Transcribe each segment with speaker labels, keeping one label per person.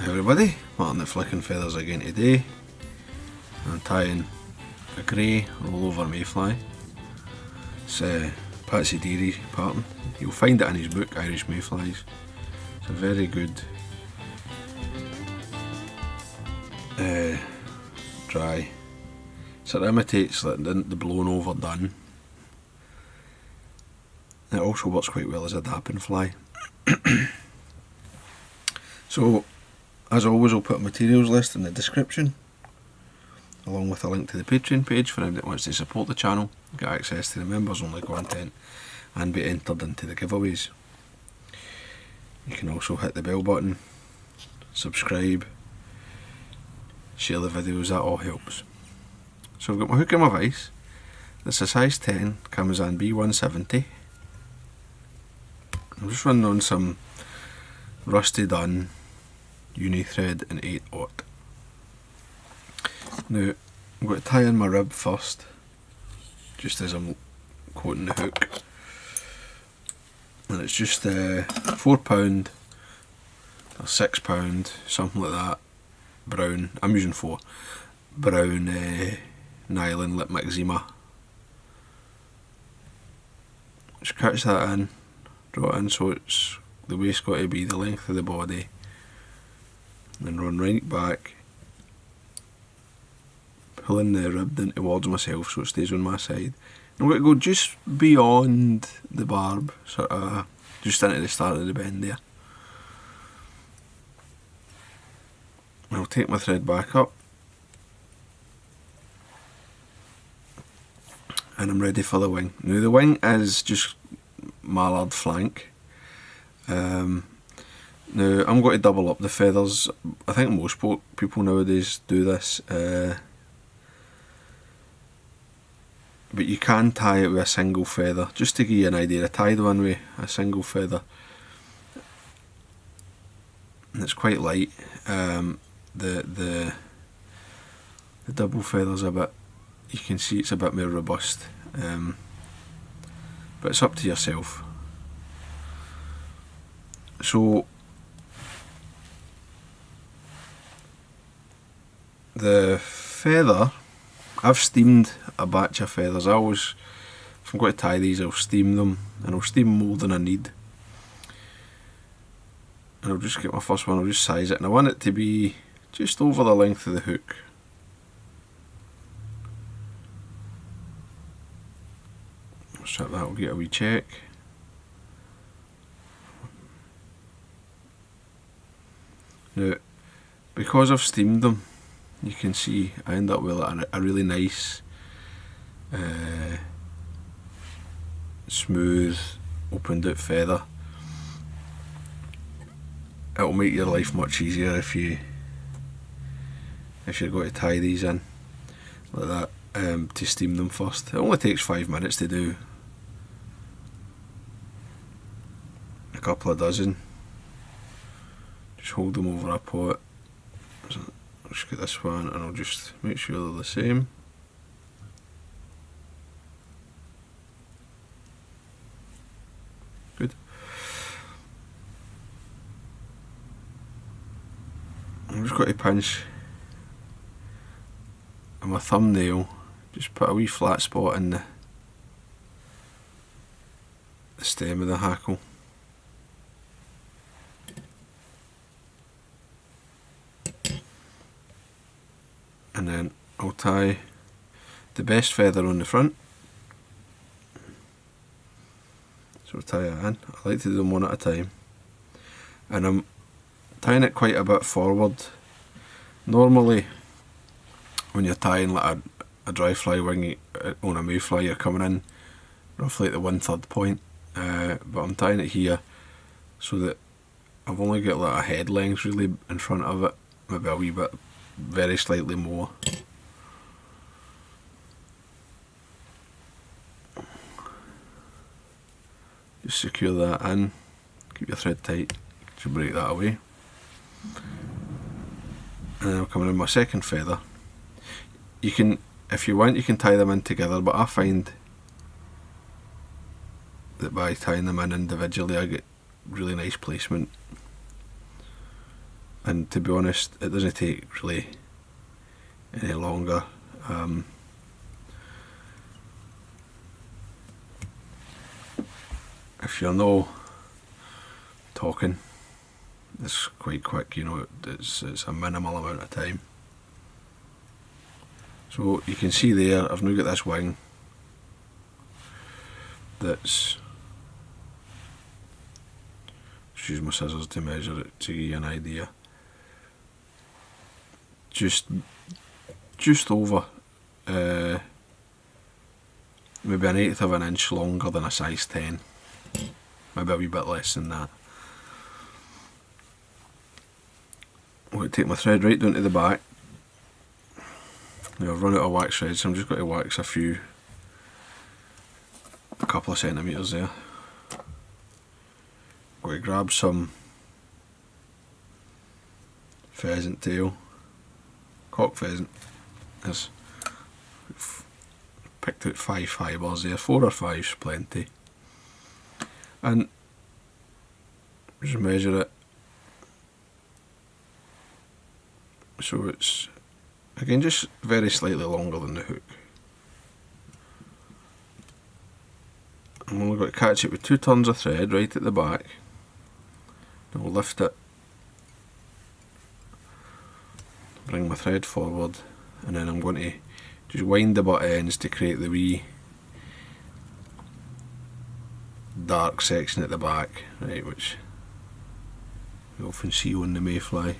Speaker 1: Hey everybody, Martyn at Flicking Feathers again today. I'm tying a grey rollover Mayfly. It's Patsy Deary's pattern. You'll find it in his book Irish Mayflies. It's a very good dry. So it imitates like the blown over dun. It also works quite well as a dapping fly. So, as always, I'll put a materials list in the description, along with a link to the Patreon page for anyone that wants to support the channel, get access to the members only content, and be entered into the giveaways. You can also hit the bell button, subscribe, share the videos, that all helps. So I've got my hook and my vise. It's a size 10 Kamasan B175. I'm just running on some rusty dun uni thread in 8/0. Now I'm going to tie in my rib first, just as I'm coating the hook, and it's just £4 or £6, something like that, brown, I'm using 4, brown nylon lip maxima. Just catch that in, draw it in so it's the waist's got to be the length of the body, and then run right back, pulling the rib in towards myself so it stays on my side. I'm going to go just beyond the barb, sort of just into the start of the bend there. I'll take my thread back up, and I'm ready for the wing. Now the wing is just Mallard flank. Now I'm going to double up the feathers. I think most people nowadays do this, but you can tie it with a single feather. Just to give you an idea, I tied one with a single feather, and it's quite light. The double feather's a bit, you can see it's a bit more robust, but it's up to yourself. So the feather, I've steamed a batch of feathers. I always, if I'm going to tie these, I'll steam them, and I'll steam more than I need. And I'll just get my first one, I'll just size it, and I want it to be just over the length of the hook. So that'll get a wee check. Now, because I've steamed them, you can see I end up with a really nice, smooth, opened out feather. It'll make your life much easier if you're going to tie these in like that, to steam them first. It only takes 5 minutes to do a couple of dozen. Just hold them over a pot. So I'll just get this one, and I'll just make sure they're the same. Good. I'm just going to pinch on my thumbnail, just put a wee flat spot in the stem of the hackle. And then I'll tie the best feather on the front. So I'll tie it in. I like to do them one at a time. And I'm tying it quite a bit forward. Normally, when you're tying like a dry fly wing on a mayfly, you're coming in roughly at the 1/3 point. But I'm tying it here so that I've only got like a head length really in front of it, maybe a wee bit, very slightly more. Just secure that in, keep your thread tight, to break that away. And then I'm coming in my second feather. You can, if you want, you can tie them in together, but I find that by tying them in individually I get really nice placement. and to be honest, it doesn't take really any longer. If you're no talking, it's quite quick, you know, it's a minimal amount of time. So you can see there, I've now got this wing that's, just use my scissors to measure it to give you an idea, just over maybe an eighth of an inch longer than a size 10, maybe a wee bit less than that. I'm going to take my thread right down to the back. Now I've run out of wax thread, so I'm just going to wax a couple of centimetres there. I'm going to grab some pheasant tail, cock pheasant. There's picked out 5 fibres there, 4 or 5's plenty, and just measure it so it's, again, just very slightly longer than the hook. I'm only going to catch it with 2 turns of thread right at the back. I'll lift it, bring my thread forward, and then I'm going to just wind the butt ends to create the wee dark section at the back, right, which you often see on the Mayfly.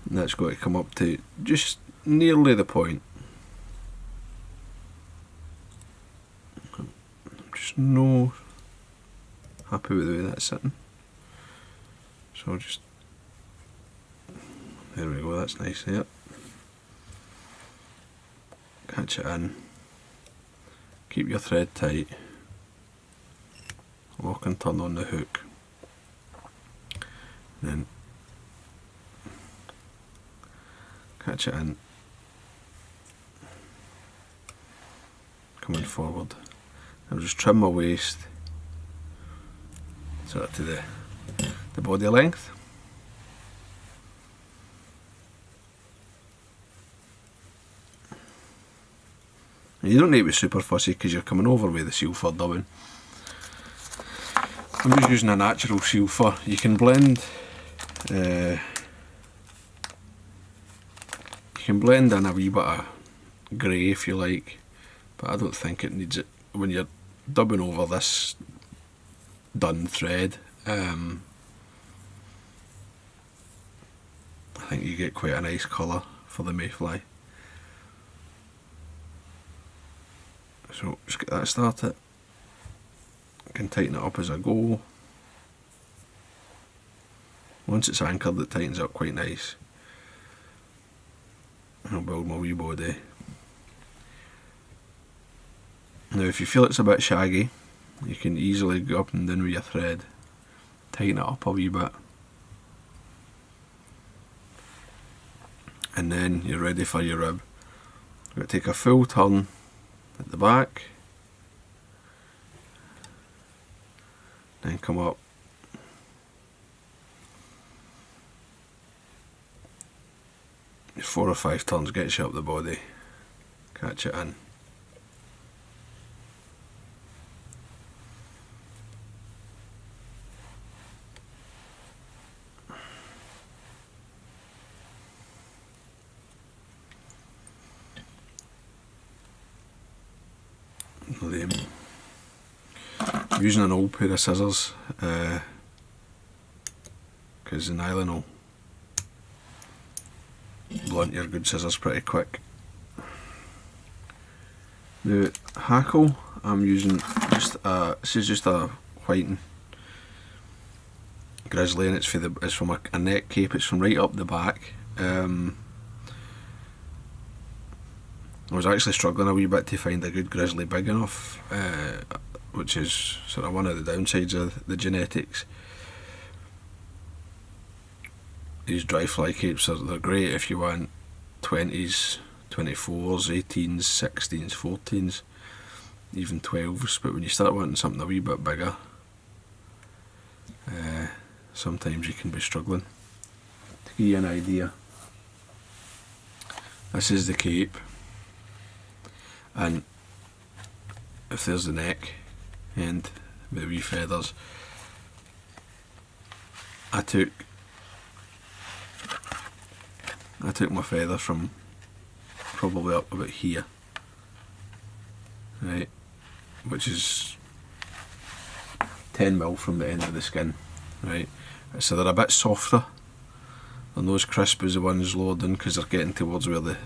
Speaker 1: And that's got to come up to just nearly the point. I'm just no happy with the way that's sitting. So just, there we go, that's nice there. Catch it in, keep your thread tight, lock and turn on the hook, and then catch it in, coming forward. I'll just trim my waist sort of to the body length. And you don't need to be super fussy because you're coming over with the seal fur dubbing. I'm just using a natural seal fur. You can blend in a wee bit of grey if you like, but I don't think it needs it when you're dubbing over this done thread. I think you get quite a nice colour for the Mayfly. So just get that started. I can tighten it up as I go. Once it's anchored, it tightens up quite nice. And I'll build my wee body. Now if you feel it's a bit shaggy, you can easily go up and down with your thread, tighten it up a wee bit, and then you're ready for your rib. You're going to take a full turn at the back, then come up, your 4 or 5 turns gets you up the body, catch it in. I'm using an old pair of scissors because the nylon will blunt your good scissors pretty quick. The Hackle, I'm using this is just a whiting grizzly, and it's from a neck cape. It's from right up the back. I was actually struggling a wee bit to find a good grizzly big enough, which is sort of one of the downsides of the genetics. These dry fly capes they're great if you want 20s, 24s, 18s, 16s, 14s, even 12s, but when you start wanting something a wee bit bigger, sometimes you can be struggling give you an idea. This is the cape, and if there's the neck and the wee feathers, I took my feather from probably up about here, right, which is 10mm from the end of the skin, right, so they're a bit softer. They're not as crisp as the ones lower down because they're getting towards where the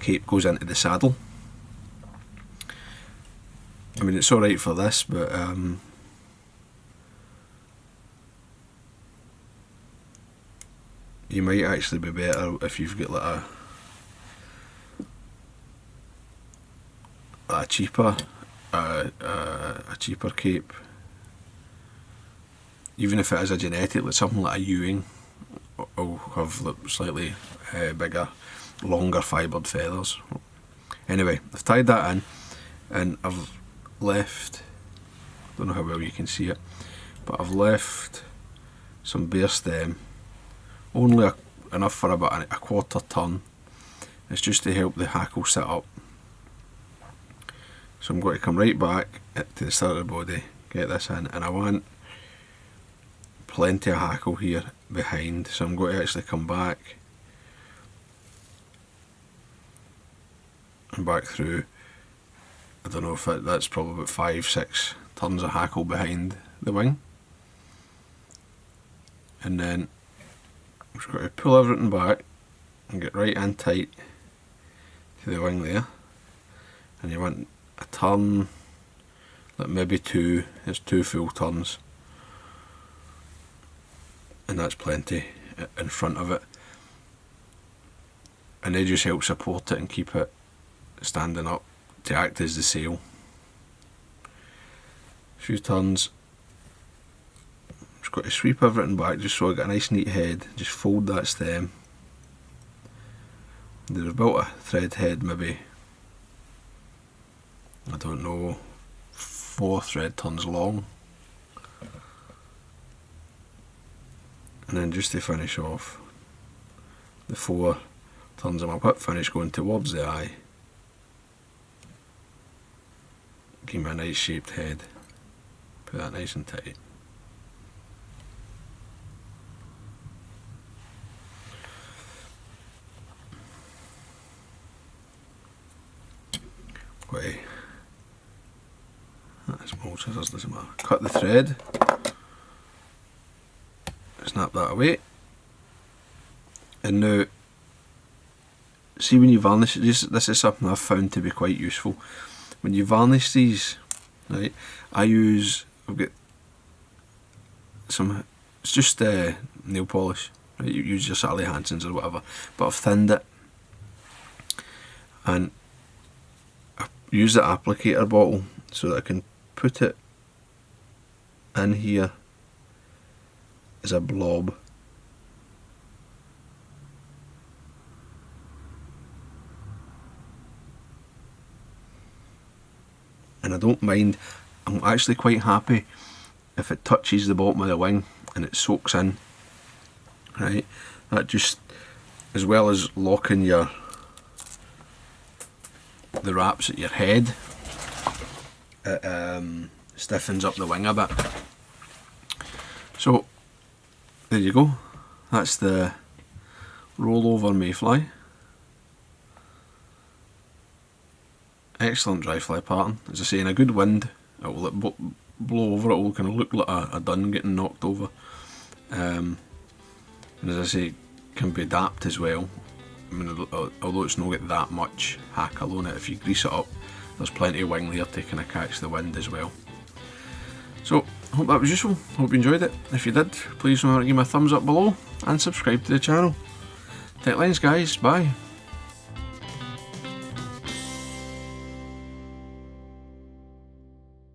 Speaker 1: cape goes into the saddle. I mean, it's alright for this, but you might actually be better if you've got like a cheaper cape, even if it is a genetic, like something like a Ewing, will have like slightly bigger, longer fibred feathers. Anyway, I've tied that in, and I've left, don't know how well you can see it, but I've left some bare stem, only enough for about a quarter ton. It's just to help the hackle sit up. So I'm going to come right back to the start of the body, get this in, and I want plenty of hackle here behind, so I'm going to actually come back and back through. I don't know if that's probably about 5-6 tons of hackle behind the wing, and then I'm just going to pull everything back and get right in tight to the wing there. And you want a turn, like maybe two, it's 2 full turns, and that's plenty in front of it, and they just help support it and keep it standing up to act as the sail. A few turns, just got to sweep everything back just so I get a nice neat head, just fold that stem. There's about a thread head, maybe, I don't know, 4 thread turns long. And then just to finish off, the 4 turns of my whip finish going towards the eye. Give me a nice shaped head, put that nice and tight. Got small scissors, doesn't matter. Cut the thread, snap that away, and now see when you varnish, this is something I've found to be quite useful. When you varnish these, right, I've got some, it's just nail polish, right, you use your Sally Hansen's or whatever, but I've thinned it, and I use the applicator bottle so that I can put it in here as a blob. And I don't mind, I'm actually quite happy if it touches the bottom of the wing and it soaks in, right? That just, as well as locking the wraps at your head, it stiffens up the wing a bit. So there you go, that's the rollover Mayfly. Excellent dry fly pattern. As I say, in a good wind it will blow over, it will kind of look like a dun getting knocked over, and as I say, it can be dapped as well. I mean, although it's not got that much hackle on it, if you grease it up there's plenty of wing there to kind of catch the wind as well. So I hope that was useful, hope you enjoyed it. If you did, please remember to give me a thumbs up below and subscribe to the channel. Tight lines guys, bye.